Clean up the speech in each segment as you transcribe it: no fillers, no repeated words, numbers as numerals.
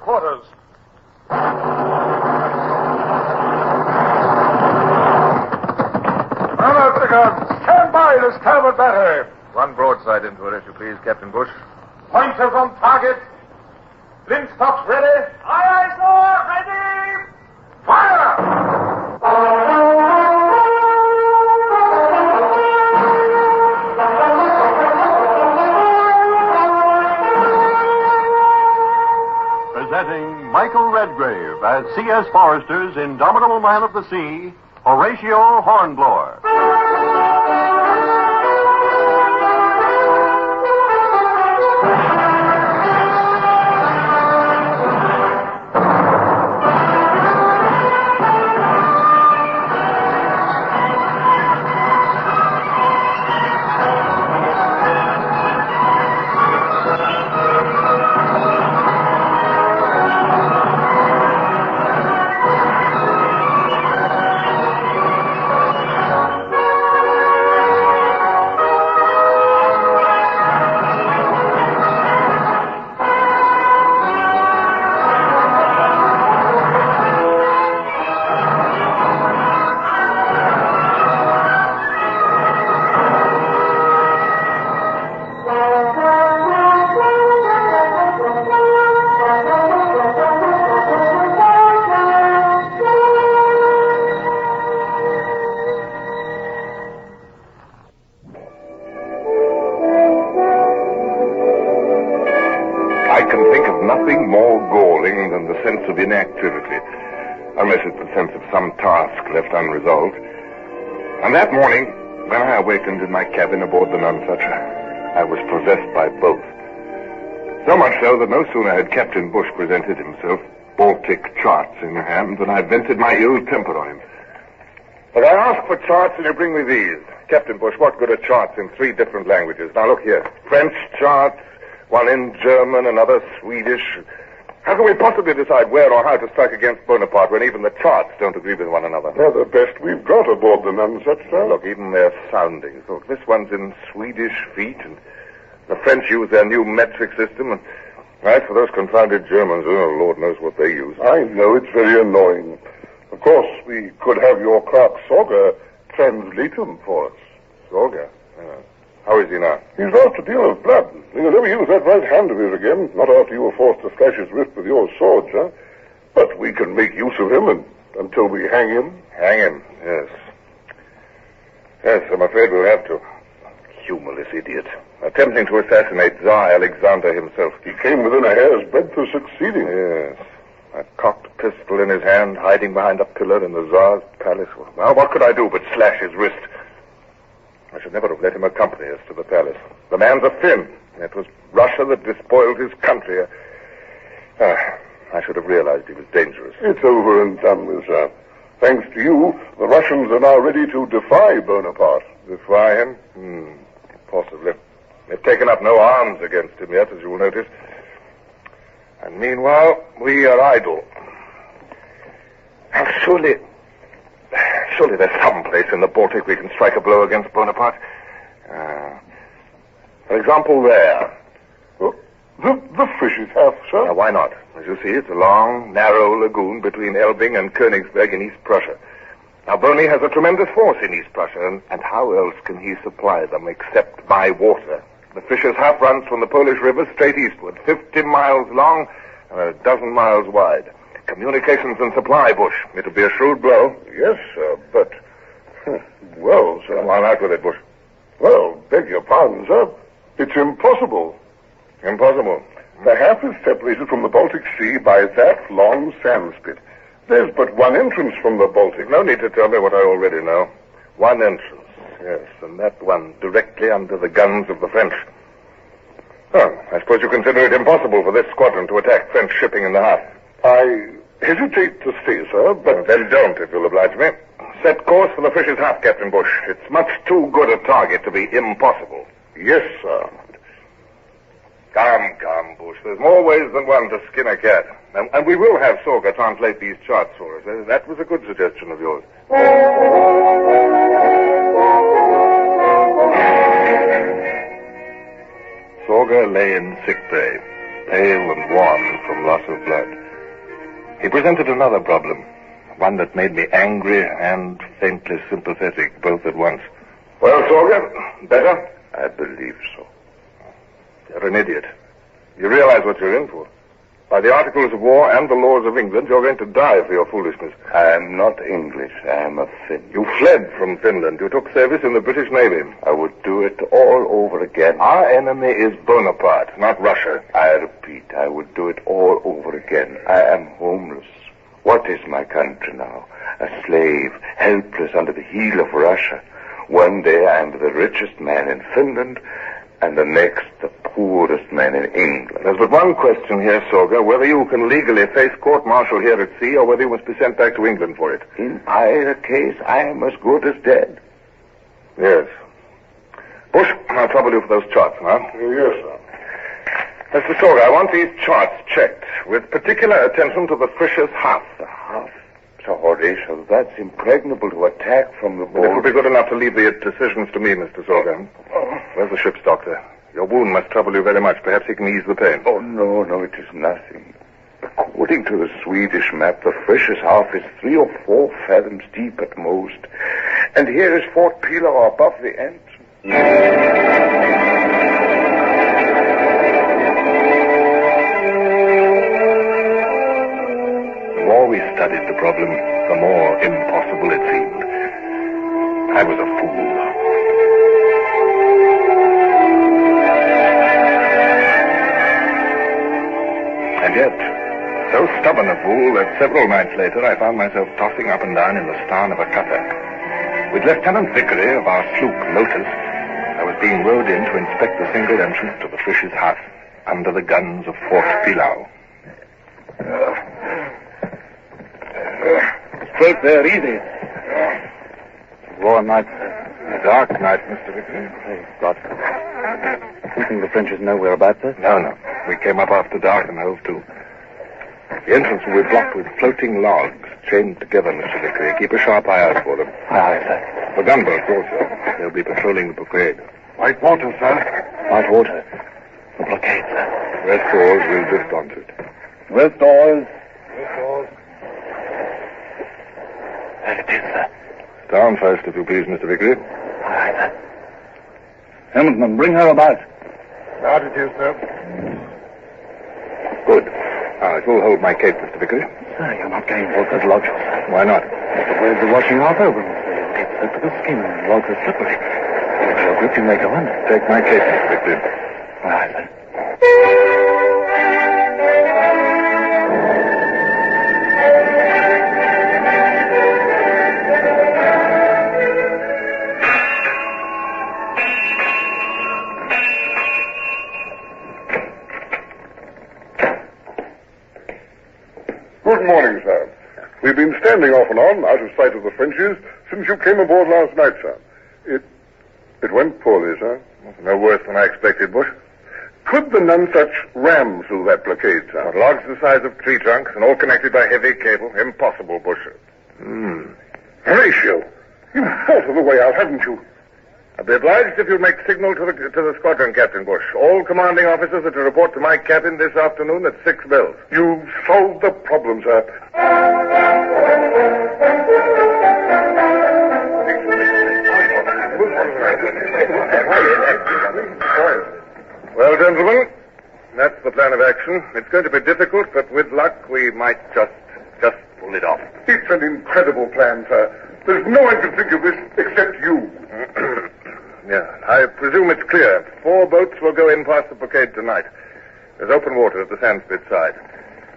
quarters. Man out the guns. Stand by the starboard battery. One broadside into it, if you please, Captain Bush. Pointers on target. Flintstocks ready. Aye, aye, sir. Ready. Fire! Presenting Michael Redgrave as C.S. Forrester's indomitable man of the sea, Horatio Hornblower. Nothing more galling than the sense of inactivity, unless it's the sense of some task left unresolved. And that morning, when I awakened in my cabin aboard the Nonsucher, I was possessed by both. So much so that no sooner had Captain Bush presented himself, Baltic charts in hand, than I vented my ill temper on him. But I asked for charts, and you bring me these. Captain Bush, what good are charts in 3 different languages? Now look here. French charts, one in German, another Swedish. How can we possibly decide where or how to strike against Bonaparte when even the charts don't agree with one another? They're the best we've got aboard the Nonsucher. Look, even their soundings. Look, this one's in Swedish feet, and the French use their new metric system, and right for those confounded Germans, oh, Lord knows what they use. I know, it's very annoying. Of course, we could have your clerk Sorger translate them for us. Sorger? How is he now? He's lost a deal of blood. He'll never use that right hand of his again, not after you were forced to slash his wrist with your sword, sir. But we can make use of him until we hang him. Hang him, yes. Yes, I'm afraid we'll have to. Humorless idiot. Attempting to assassinate Tsar Alexander himself. He came within a hair's breadth of succeeding. Yes. A cocked pistol in his hand, hiding behind a pillar in the Tsar's palace. Well, what could I do but slash his wrist? I should never have let him accompany us to the palace. The man's a Finn. It was Russia that despoiled his country. I should have realized he was dangerous. It's over and done with, sir. Thanks to you, the Russians are now ready to defy Bonaparte. Defy him? Possibly. They've taken up no arms against him yet, as you will notice. And meanwhile, we are idle. Now, surely there's some place in the Baltic we can strike a blow against Bonaparte. For example, there. Oh, the Fishes Haft, sir? Now, why not? As you see, it's a long, narrow lagoon between Elbing and Königsberg in East Prussia. Now, Boney has a tremendous force in East Prussia, and how else can he supply them except by water? The Fisher's Haft runs from the Polish River straight eastward, 50 miles long and a dozen miles wide. Communications and supply, Bush. It'll be a shrewd blow. Yes, sir, but... Well, sir... Come on, out with it, Bush. Well, beg your pardon, sir. It's impossible. Impossible? The Haft is separated from the Baltic Sea by that long sand spit. There's but one entrance from the Baltic. No need to tell me what I already know. One entrance, yes, and that one directly under the guns of the French. Well, I suppose you consider it impossible for this squadron to attack French shipping in the Haft. I hesitate to say, sir, but... Then don't, if you'll oblige me. Set course for the Fisher's Haft, Captain Bush. It's much too good a target to be impossible. Yes, sir. Come, Bush. There's more ways than one to skin a cat. And we will have Sorger translate these charts for us. That was a good suggestion of yours. Sorger lay in sick bay. pale and wan from loss of blood. He presented another problem, one that made me angry and faintly sympathetic, both at once. Well, soldier, better? I believe so. You're an idiot. You realize what you're in for. By the Articles of War and the laws of England, you're going to die for your foolishness. I am not English. I am a Finn. You fled from Finland. You took service in the British Navy. I would do it all over again. Our enemy is Bonaparte, not Russia. I repeat, I would do it all over again. I am homeless. What is my country now? A slave, helpless under the heel of Russia. One day I am the richest man in Finland, and the next the poorest man in England. There's but one question here, Sorga, whether you can legally face court-martial here at sea or whether you must be sent back to England for it. In either case, I am as good as dead. Yes. Bush, I'll trouble you for those charts now. Yes, sir. Mr. Sorga, I want these charts checked, with particular attention to the Fisher's Half. The half? Sir Horatio, that's impregnable to attack from the boat. It will be good enough to leave the decisions to me, Mr. Sorga. Where's the ship's doctor? Your wound must trouble you very much. Perhaps he can ease the pain. Oh, no, it is nothing. According to the Swedish map, the Fisher's Half is 3 or 4 fathoms deep at most. And here is Fort Pillar above the entrance. The more we studied the problem, the more impossible it seemed. I was a fool. And yet, so stubborn a fool that several nights later I found myself tossing up and down in the starn of a cutter. With Lieutenant Vickery of our sloop, Lotus, I was being rowed in to inspect the single entrance to the Fisher's Half, under the guns of Fort Pillau. Straight there, easy. Warm night, sir. A dark night, Mr. Vickery. Thank God. You think the French know whereabouts, sir? No. We came up after dark and hove to. The entrance will be blocked with floating logs, chained together, Mr. Vickery. Keep a sharp eye out for them. Aye, sir. For gunboats also. They'll be patrolling the blockade. White water, sir. White water. The blockade, sir. West oars will drift onto it. West oars. There it is, sir. Down first, if you please, Mr. Vickery. Aye, sir. Helmsman, bring her about. Out it is, sir. Good. Now, it will hold my cape, Mr. Vickery. Sir, you're not going Walker's lodge, sir. Why not? The waves are washing off over him. You'll get soaked to the skin, and Walker's slippery. If you're good, you may go under. Take my cape, Mr. Vickery. Aye, sir. Good morning, sir. We've been standing off and on, out of sight of the Frenchies, since you came aboard last night, sir. It went poorly, sir. No worse than I expected, Bush. Could the Nonsuch ram through that blockade, sir? Logs the size of tree trunks and all connected by heavy cable. Impossible, Bush. Horatio, you've thought of a way out, haven't you? I'll be obliged if you'll make signal to the squadron, Captain Bush. All commanding officers are to report to my cabin this afternoon at 6 bells. You've solved the problem, sir. Well, gentlemen, that's the plan of action. It's going to be difficult, but with luck, we might just pull it off. It's an incredible plan, sir. There's no one can think of this except you. Yeah, I presume it's clear. 4 boats will go in past the blockade tonight. There's open water at the Sandspit side.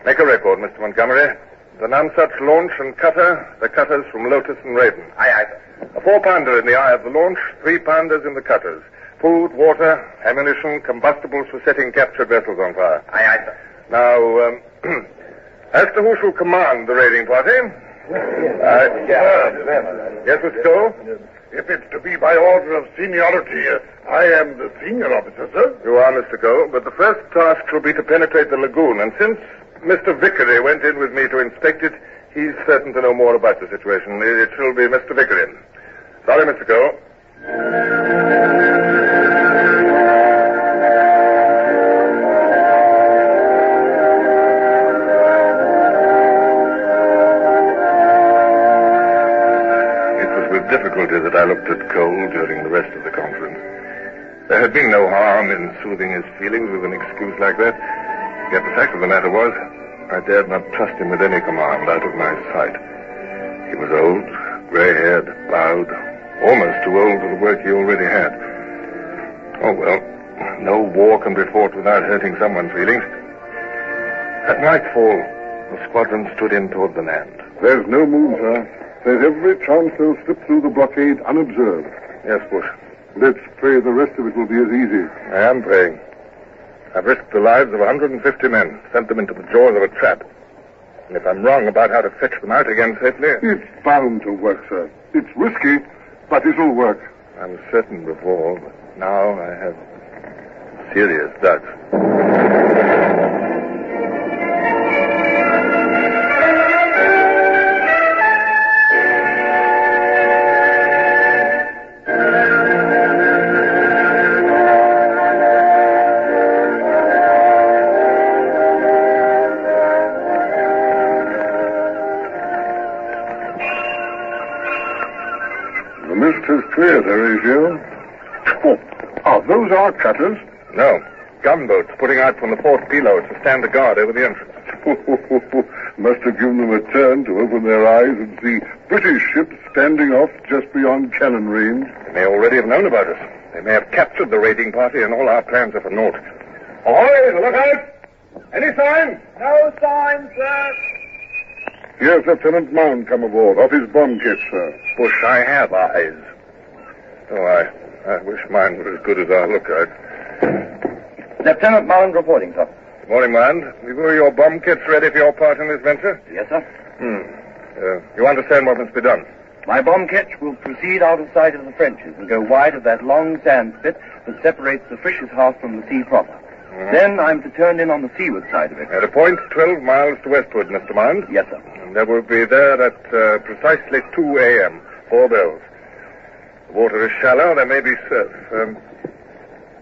Make a record, Mr. Montgomery. The Nonsuch launch and cutter, the cutters from Lotus and Raiden. Aye. A 4-pounder in the eye of the launch, 3-pounders in the cutters. Food, water, ammunition, combustibles for setting captured vessels on fire. Aye, sir. Now, as to who shall command the raiding party... Yes, Mr. Cole? If it's to be by order of seniority, I am the senior officer, sir. You are, Mr. Cole, but the first task shall be to penetrate the lagoon, and since Mr. Vickery went in with me to inspect it, he's certain to know more about the situation. It shall be Mr. Vickery. Sorry, Mr. Cole. that I looked at Cole during the rest of the conference. There had been no harm in soothing his feelings with an excuse like that. Yet the fact of the matter was, I dared not trust him with any command out of my sight. He was old, gray-haired, bowed, almost too old for the work he already had. Oh, well, no war can be fought without hurting someone's feelings. At nightfall, the squadron stood in toward the land. There's no moon, sir. There's every chance they'll slip through the blockade unobserved. Yes, Bush. Let's pray the rest of it will be as easy. I am praying. I've risked the lives of 150 men, sent them into the jaws of a trap. And if I'm wrong about how to fetch them out again safely... It's bound to work, sir. It's risky, but it'll work. I was certain before, but now I have serious doubts. The mist has cleared, Horatio. Oh, are those our cutters? No. Gunboats putting out from the fort Pilos to stand a guard over the entrance. Must have given them a turn to open their eyes and see British ships standing off just beyond cannon range. They may already have known about us. They may have captured the raiding party, and all our plans are for naught. Ahoy! Look out! Any sign? No sign, sir. Here's Lieutenant Mound come aboard, off his bomb kit, sir. Bush, I have eyes. Oh, I wish mine were as good as our lookout. Lieutenant Mound reporting, sir. Good morning, Mound. You were your bomb kits ready for your part in this venture? Yes, sir. You understand what must be done? My bomb ketch will proceed out of sight of the Frenches and go wide of that long sand spit that separates the Frisch's House from the sea proper. Then I'm to turn in on the seaward side of it. At a point 12 miles to westward, Mr. Mound. Yes, sir. And there will be there at precisely 2 a.m., 4 bells. The water is shallow, there may be surf.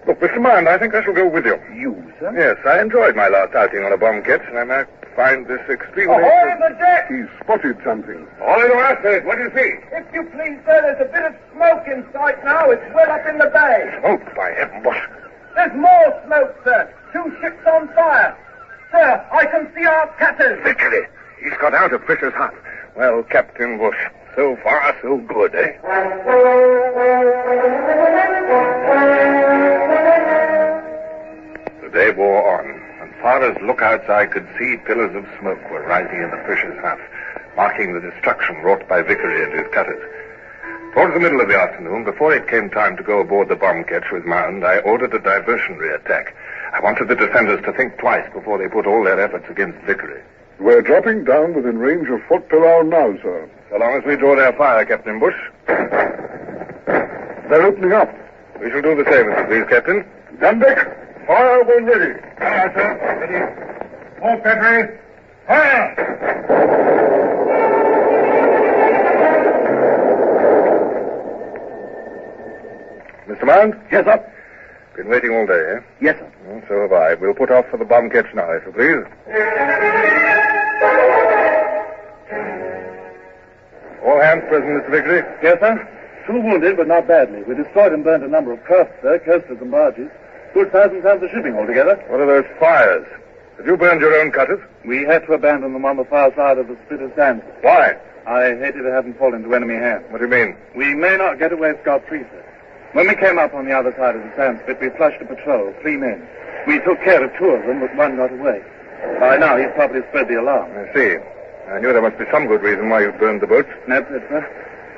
Look, Mr. Mound, I think I shall go with you. You, sir? Yes, I enjoyed my last outing on a bomb ketch, and I might find this extremely... Ahoy, the deck! He's spotted something. All in the masthead, what do you see? If you please, sir, there's a bit of smoke in sight now. It's well up in the bay. Smoke, by heaven, Bush. There's more smoke, sir. 2 ships on fire. Sir, I can see our cutters. Victory! He's got out of Fisher's Hut. Well, Captain Bush, so far so good, eh? The day wore on. As far as lookouts eye could see, pillars of smoke were rising in the Fisher's Hut, marking the destruction wrought by Vickery and his cutters. Towards the middle of the afternoon, before it came time to go aboard the bomb ketch with Mound, I ordered a diversionary attack. I wanted the defenders to think twice before they put all their efforts against Vickery. We're dropping down within range of Fort Pillau now, sir. So long as we draw their fire, Captain Bush. They're opening up. We shall do the same, if you please, Captain. Gun deck, fire when ready. Aye, sir. Ready. Port battery. Fire! Mr. Mound? Yes, sir. Been waiting all day, eh? Yes, sir. So have I. We'll put off for the bomb ketch now, if you please. All hands present, Mr. Vickery? Yes, sir. 2 wounded, but not badly. We destroyed and burned a number of crafts, sir, coasters and barges. Good 1,000 tons of shipping altogether. What are those fires? Have you burned your own cutters? We had to abandon them on the far side of the spit of sand. Why? I hated to have them fall into enemy hands. What do you mean? We may not get away scot-free, sir. When we came up on the other side of the sand spit, we flushed a patrol, 3 men. We took care of 2 of them, but 1 got away. By now, he's probably spread the alarm. I see. I knew there must be some good reason why you burned the boats. That's it, sir.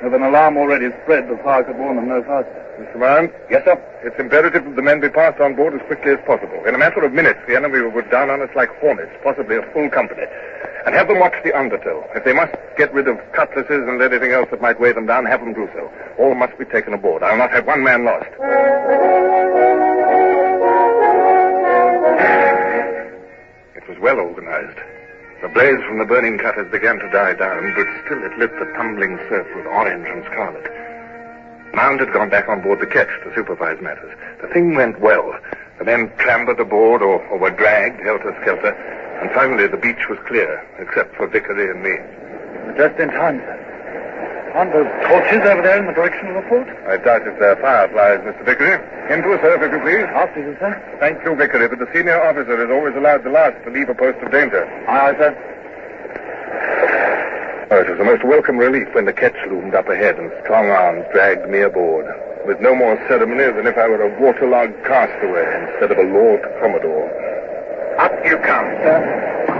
With an alarm already spread, the fire could warn them no faster. Mr. Mound? Yes, sir. It's imperative that the men be passed on board as quickly as possible. In a matter of minutes, the enemy will go down on us like hornets, possibly a full company. And have them watch the undertow. If they must get rid of cutlasses and anything else that might weigh them down, have them do so. All must be taken aboard. I'll not have 1 man lost. It was well organized. The blaze from the burning cutters began to die down, but still it lit the tumbling surf with orange and scarlet. Mound had gone back on board the ketch to supervise matters. The thing went well. The men clambered aboard or were dragged helter-skelter, and finally the beach was clear, except for Vickery and me. Just in time, sir. On those torches over there in the direction of the fort? I doubt if they're fireflies, Mr. Vickery. Into a sir, if you please. After you, sir. Thank you, Vickery, but the senior officer is always allowed the last to leave a post of danger. Aye, sir. Oh, it was a most welcome relief when the ketch loomed up ahead and strong arms dragged me aboard, with no more ceremony than if I were a waterlogged castaway instead of a Lord Commodore. Up you come, sir.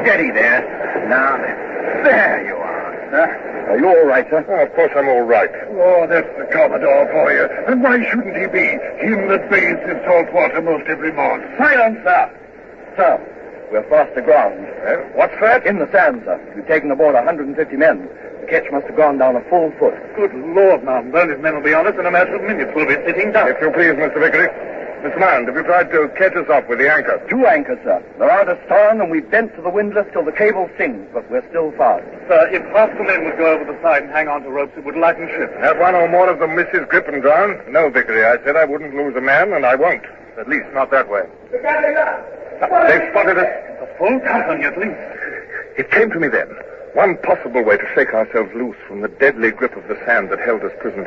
Steady there. Now then. There you are, sir. Are you all right, sir? Oh, of course I'm all right. Oh, that's the Commodore for you. And why shouldn't he be? Him that bathes in salt water most every morning. Silence, sir. Sir, we're fast aground. What's that? In the sand, sir. We've taken aboard 150 men. The ketch must have gone down a full foot. Good Lord, Mount Burney's men will be on us in a matter of minutes. We'll be sitting down. If you please, Mr. Vickery. Mr. Mand, have you tried to catch us off with the anchor? 2 anchors, sir. They're out astern, and we've bent to the windlass till the cable sings, but we're still fast. Sir, if half the men would go over the side and hang on to ropes, it would lighten ship. Have one or more of them miss his grip and drown? No, Vickery, I said I wouldn't lose a man, and I won't. At least, not that way. They've spotted us. A full company, at least. It came to me then. One possible way to shake ourselves loose from the deadly grip of the sand that held us prisoned.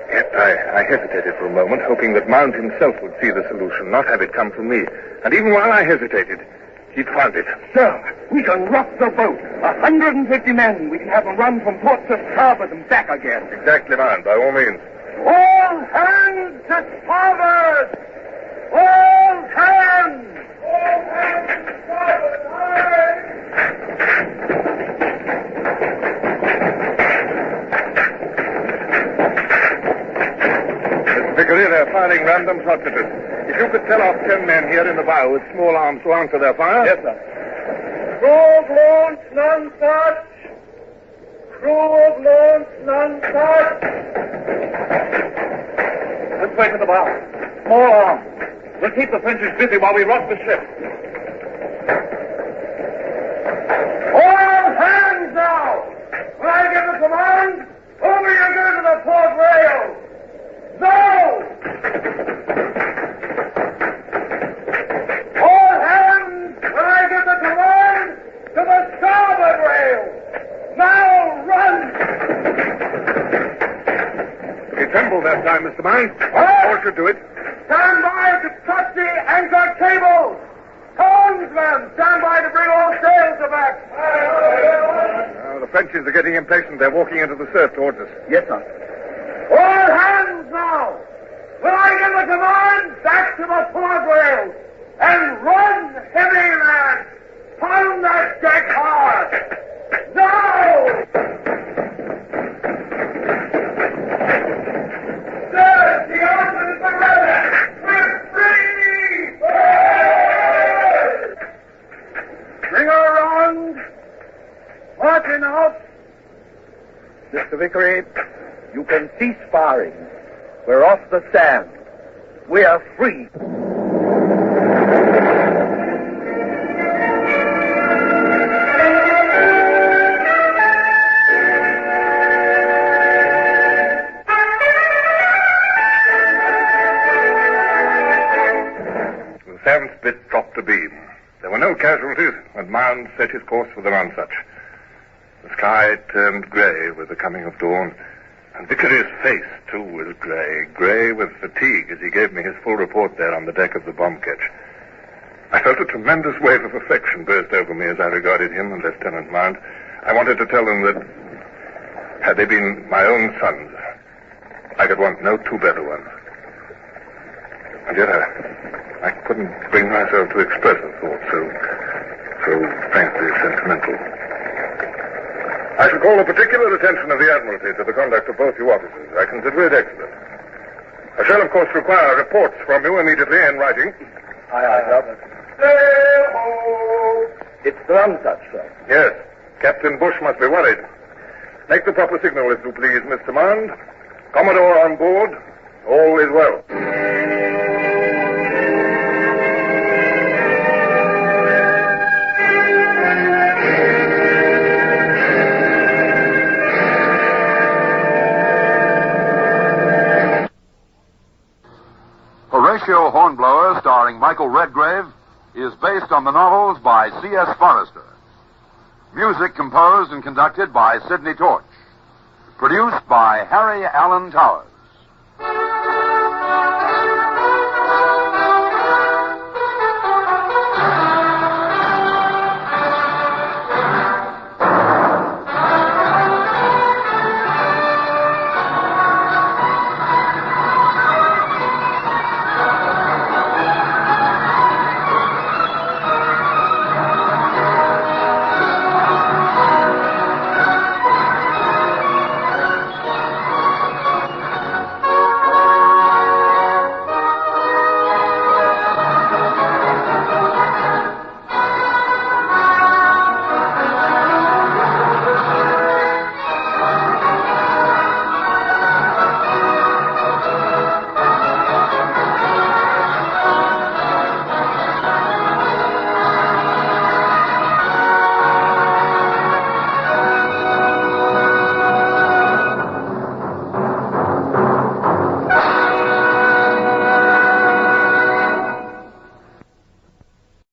Yet I hesitated for a moment, hoping that Mount himself would see the solution, not have it come from me. And even while I hesitated, he'd found it. Sir, we can rock the boat. 150 men. We can have them run from port to starboard and back again. Exactly, Mount, by all means. All hands to starboard! All hands! All hands to starboard! Vickery, they're firing random shots at us. If you could tell off 10 men here in the bow with small arms to answer their fire. Yes, sir. Crew of launch, none touch! Crew of launch, none touch! Let's wait for the bow. Small arms. We'll keep the Frenchies busy while we rock the ship. All hands now! When I give the command, over you go to the port rail! No! All hands, when I give the command, to the starboard rail! Now run! He trembled that time, Mr. Mine. What? Or should do it. Stand by to cut the anchor cables! Helmsman, stand by to bring all sails aback! The Frenchies are getting impatient. They're walking into the surf towards us. Yes, sir. All hands now! When I give the command, back to the port rail! And run, heavy lads! Pound that deck hard! Now! Sir, the ocean is ready! We're free! Bring her around! Marching out! Mr. Vickery, you can cease firing. We're off the sand. We are free. The sand spit dropped abeam. There were no casualties, and Mound set his course for the Nonsuch. The sky turned grey with the coming of dawn, and Vickery's face, too, was grey with fatigue as he gave me his full report there on the deck of the bomb ketch. I felt a tremendous wave of affection burst over me as I regarded him and Lieutenant Mount. I wanted to tell them that, had they been my own sons, I could want no 2 better ones. And yet I couldn't bring myself to express a thought so frankly sentimental. I shall call the particular attention of the Admiralty to the conduct of both you officers. I consider it excellent. I shall, of course, require reports from you immediately in writing. Aye, aye, sir. Sail-ho! It's the Nonsuch, sir. Yes, Captain Bush must be worried. Make the proper signal, if you please, Mr. Mond. Commodore on board. All is well. Horatio Hornblower, starring Michael Redgrave, is based on the novels by C.S. Forrester. Music composed and conducted by Sidney Torch. Produced by Harry Allen Towers.